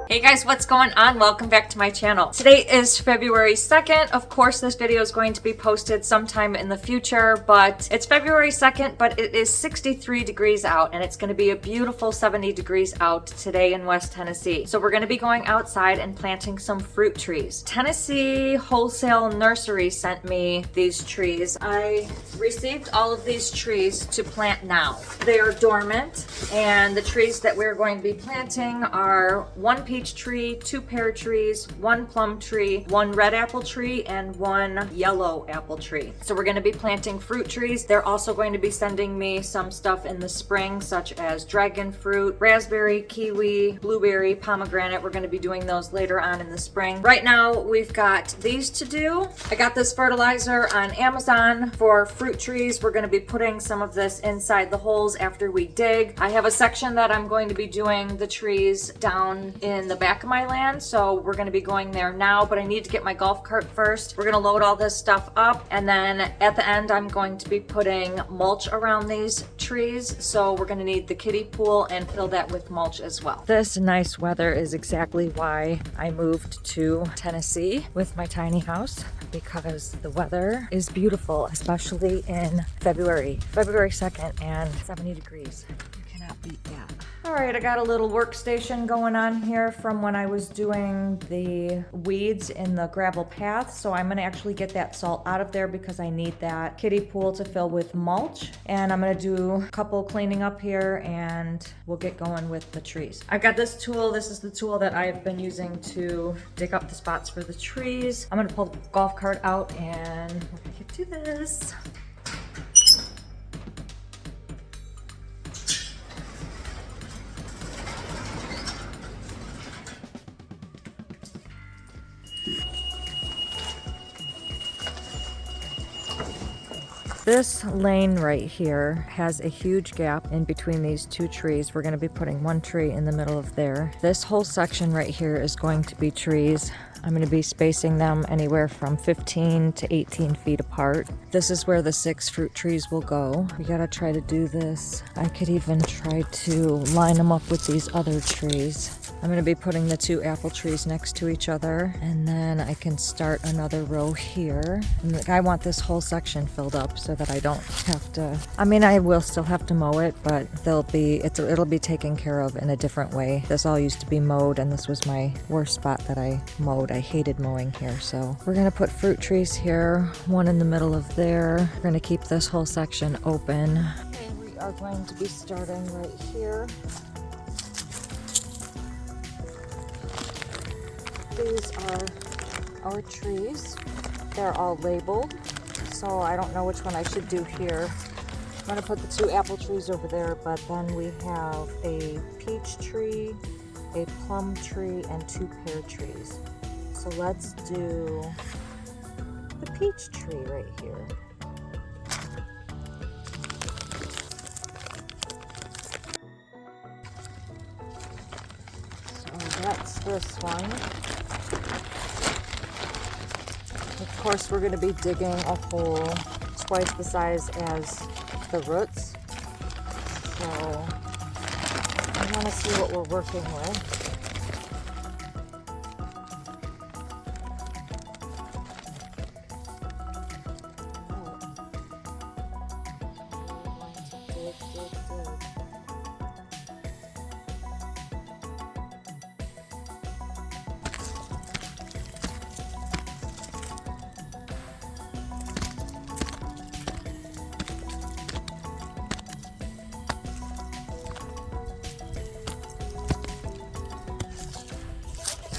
Hey guys, what's going on? Welcome back to my channel. Today is February 2nd. Of course, this video is going to be posted sometime in the future, but it's February 2nd, but it is 63 degrees out and it's going to be a beautiful 70 degrees out today in West Tennessee. So we're going to be going outside and planting some fruit trees. Tennessee Wholesale Nursery sent me these trees. I received all of these trees to plant now. They are dormant, and the trees that we're going to be planting are one peach tree, two pear trees, one plum tree, one red apple tree, and one yellow apple tree. So we're going to be planting fruit trees. They're also going to be sending me some stuff in the spring, such as dragon fruit, raspberry, kiwi, blueberry, pomegranate. We're going to be doing those later on in the spring. Right now, we've got these to do. I got this fertilizer on Amazon for fruit trees. We're going to be putting some of this inside the holes after we dig. I have a section that I'm going to be doing the trees down in the back of my land, so we're going to be going there now, but I need to get my golf cart first. We're going to load all this stuff up, and then at the end I'm going to be putting mulch around these trees, so we're going to need the kiddie pool and fill that with mulch as well. This nice weather is exactly why I moved to Tennessee with my tiny house, because the weather is beautiful, especially in February 2nd and 70 degrees. You cannot beat that. All right, I got a little workstation going on here from when I was doing the weeds in the gravel path. So I'm gonna actually get that salt out of there because I need that kiddie pool to fill with mulch. And I'm gonna do a couple cleaning up here and we'll get going with the trees. I've got this tool. This is the tool that I've been using to dig up the spots for the trees. I'm gonna pull the golf cart out and we're gonna get to this. This lane right here has a huge gap in between these two trees. We're going to be putting one tree in the middle of there. This whole section right here is going to be trees. I'm going to be spacing them anywhere from 15 to 18 feet apart. This is where the 6 fruit trees will go. We got to try to do this. I could even try to line them up with these other trees. I'm going to be putting the 2 apple trees next to each other, and then I can start another row here. And I want this whole section filled up so that I don't have to, I mean, I will still have to mow it, but it'll be taken care of in a different way. This all used to be mowed, and this was my worst spot that I mowed. I hated mowing here. So we're going to put fruit trees here, one in the middle of there. We're going to keep this whole section open. Okay, we are going to be starting right here. These are our trees. They're all labeled, so I don't know which one I should do here. I'm going to put the 2 apple trees over there, but then we have a peach tree, a plum tree, and 2 pear trees. So let's do the peach tree right here. So that's this one. Of course, we're going to be digging a hole twice the size as the roots. So I want to see what we're working with.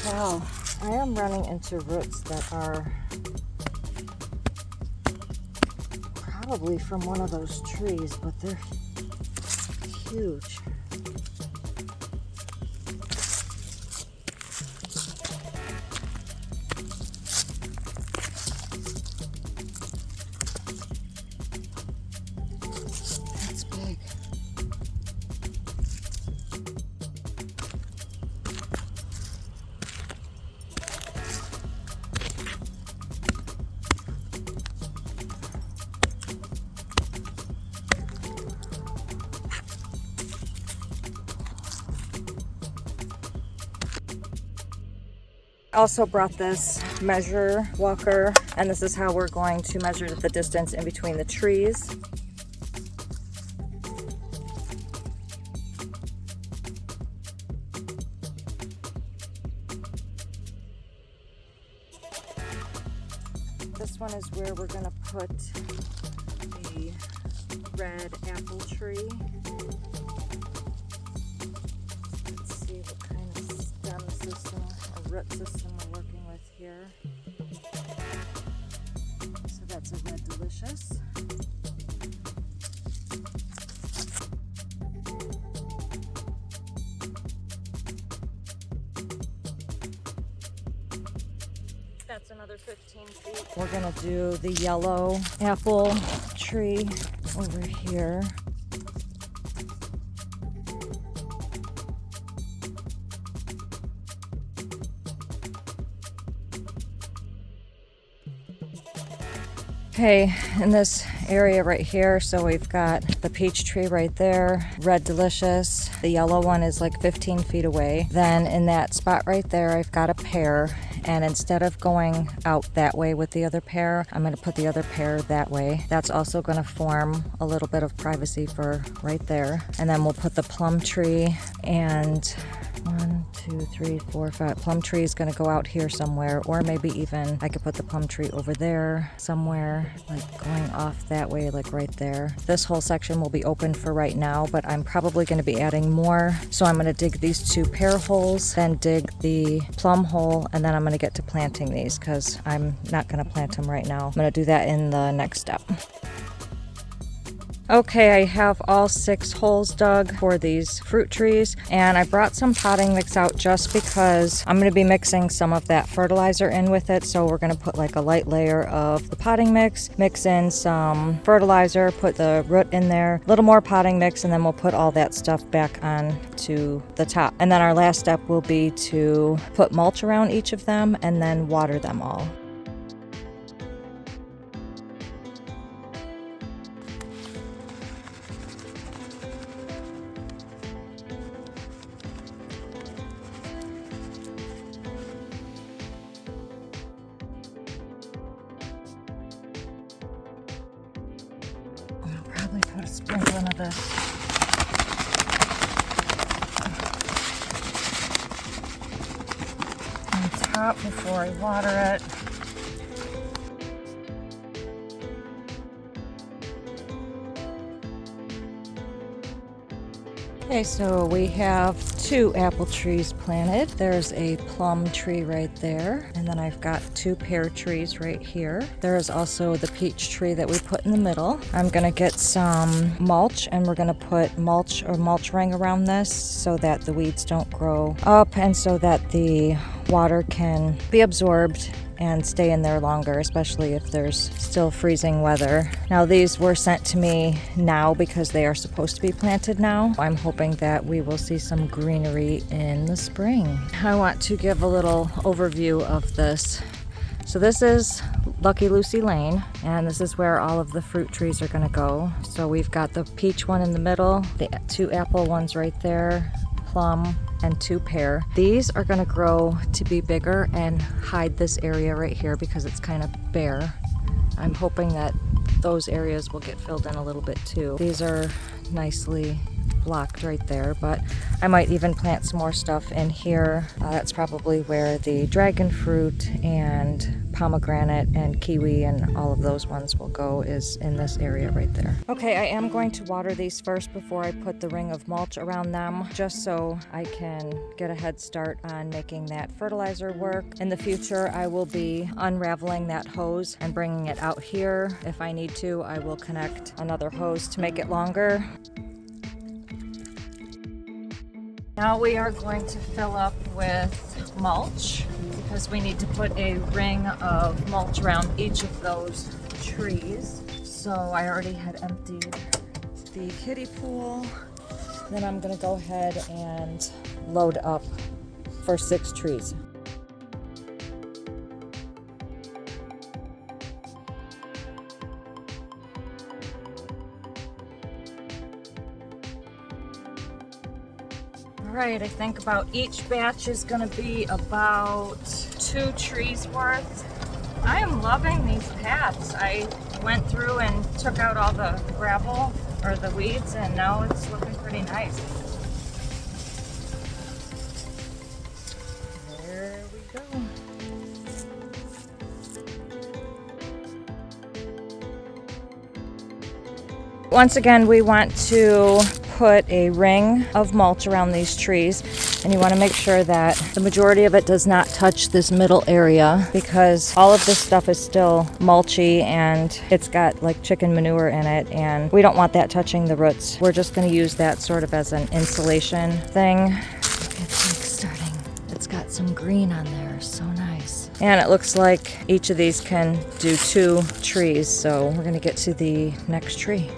Wow, I am running into roots that are probably from one of those trees, but they're huge. That's big. Also brought this measure walker, and this is how we're going to measure the distance in between the trees. This one is where we're gonna put the red apple tree. Let's see what kind of stem system or root system we're working with here. So that's a red delicious. That's another 15 feet. We're gonna do the yellow apple tree over here. Okay, in this area right here, so we've got the peach tree right there, red delicious. The yellow one is like 15 feet away. Then in that spot right there, I've got a pear. And instead of going out that way with the other pear, I'm going to put the other pear that way. That's also going to form a little bit of privacy for right there. And then we'll put the plum tree, and 1, 2, 3, 4, 5. Plum tree is going to go out here somewhere, or maybe even I could put the plum tree over there somewhere, like going off that way, like right there. This whole section will be open for right now, but I'm probably going to be adding more. So I'm going to dig these 2 pear holes, then dig the plum hole, and then I'm going to get to planting these because I'm not going to plant them right now. I'm going to do that in the next step. Okay, I have all 6 holes dug for these fruit trees, and I brought some potting mix out just because I'm going to be mixing some of that fertilizer in with it. So we're going to put like a light layer of the potting mix, mix in some fertilizer, put the root in there, a little more potting mix, and then we'll put all that stuff back on to the top. And then our last step will be to put mulch around each of them and then water them all. Probably put a sprinkling of this on top before I water it. Okay, so we have 2 apple trees planted. There's a plum tree right there, and then I've got 2 pear trees right here. There is also the peach tree that we put in the middle. I'm gonna get some mulch, and we're gonna put mulch or mulch ring around this so that the weeds don't grow up and so that the water can be absorbed and stay in there longer, especially if there's still freezing weather. Now these were sent to me now because they are supposed to be planted now. I'm hoping that we will see some greenery in the spring. I want to give a little overview of this. So this is Lucky Lucy Lane, and this is where all of the fruit trees are gonna go. So we've got the peach one in the middle, the 2 apple ones right there, plum, and 2 pear. These are gonna grow to be bigger and hide this area right here because it's kind of bare. I'm hoping that those areas will get filled in a little bit too. These are nicely blocked right there, but I might even plant some more stuff in here. That's probably where the dragon fruit and pomegranate and kiwi and all of those ones will go, is in this area right there. Okay, I am going to water these first before I put the ring of mulch around them, just so I can get a head start on making that fertilizer work. In the future, I will be unraveling that hose and bringing it out here. If I need to, I will connect another hose to make it longer. Now we are going to fill up with mulch because we need to put a ring of mulch around each of those trees. So I already had emptied the kiddie pool. Then I'm gonna go ahead and load up for 6 trees. All right, I think about each batch is gonna be about 2 trees worth. I am loving these paths. I went through and took out all the gravel or the weeds, and now it's looking pretty nice. There we go. Once again, we want to put a ring of mulch around these trees, and you want to make sure that the majority of it does not touch this middle area, because all of this stuff is still mulchy and it's got like chicken manure in it, and we don't want that touching the roots. We're just going to use that sort of as an insulation thing. It's like starting, it's got some green on there, so nice. And it looks like each of these can do 2 trees, so we're going to get to the next tree.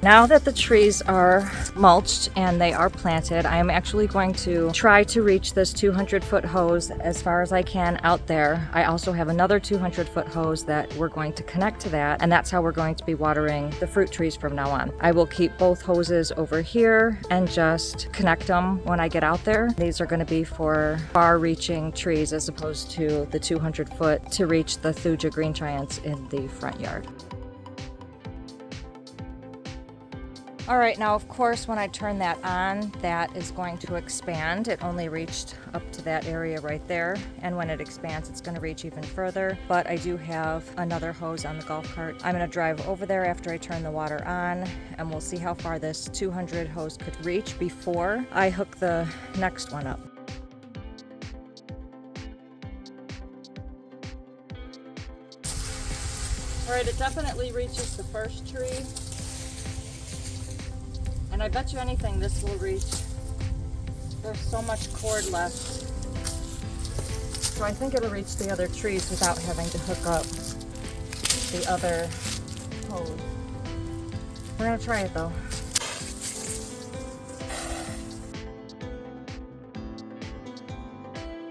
Now that the trees are mulched and they are planted, I am actually going to try to reach this 200-foot hose as far as I can out there. I also have another 200-foot hose that we're going to connect to that, and that's how we're going to be watering the fruit trees from now on. I will keep both hoses over here and just connect them when I get out there. These are going to be for far-reaching trees as opposed to the 200-foot to reach the thuja green giants in the front yard. All right, now of course when I turn that on, that is going to expand. It only reached up to that area right there, and when it expands it's going to reach even further. But I do have another hose on the golf cart. I'm going to drive over there after I turn the water on, and we'll see how far this 200 hose could reach before I hook the next one up. All right, it definitely reaches the first tree. And I bet you anything this will reach. There's so much cord left. So I think it'll reach the other trees without having to hook up the other hose. We're gonna try it though.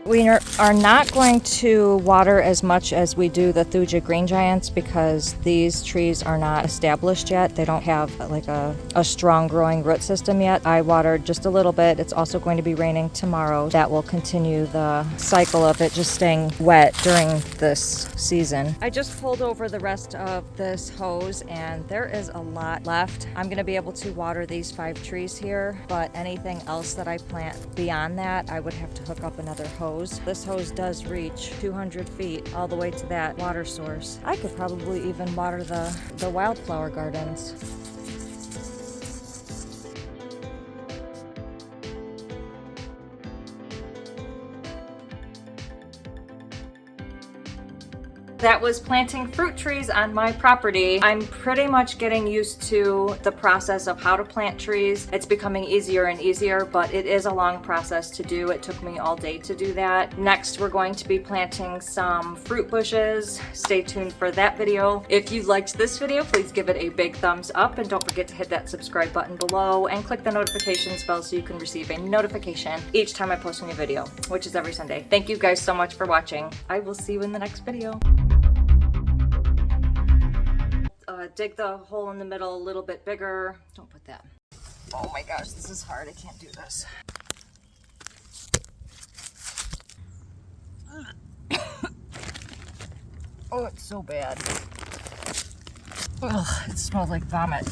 We are not going to water as much as we do the thuja green giants because these trees are not established yet. They don't have like a strong growing root system yet. I watered just a little bit. It's also going to be raining tomorrow. That will continue the cycle of it just staying wet during this season. I just pulled over the rest of this hose and there is a lot left. I'm going to be able to water these 5 trees here, but anything else that I plant beyond that, I would have to hook up another hose. This hose does reach 200 feet all the way to that water source. I could probably even water the wildflower gardens. That was planting fruit trees on my property. I'm pretty much getting used to the process of how to plant trees. It's becoming easier and easier, but it is a long process to do. It took me all day to do that. Next, we're going to be planting some fruit bushes. Stay tuned for that video. If you liked this video, please give it a big thumbs up and don't forget to hit that subscribe button below and click the notifications bell so you can receive a notification each time I post a new video, which is every Sunday. Thank you guys so much for watching. I will see you in the next video. Dig the hole in the middle a little bit bigger. Don't put that. Oh my gosh, this is hard. I can't do this. Oh, it's so bad. Ugh, it smells like vomit.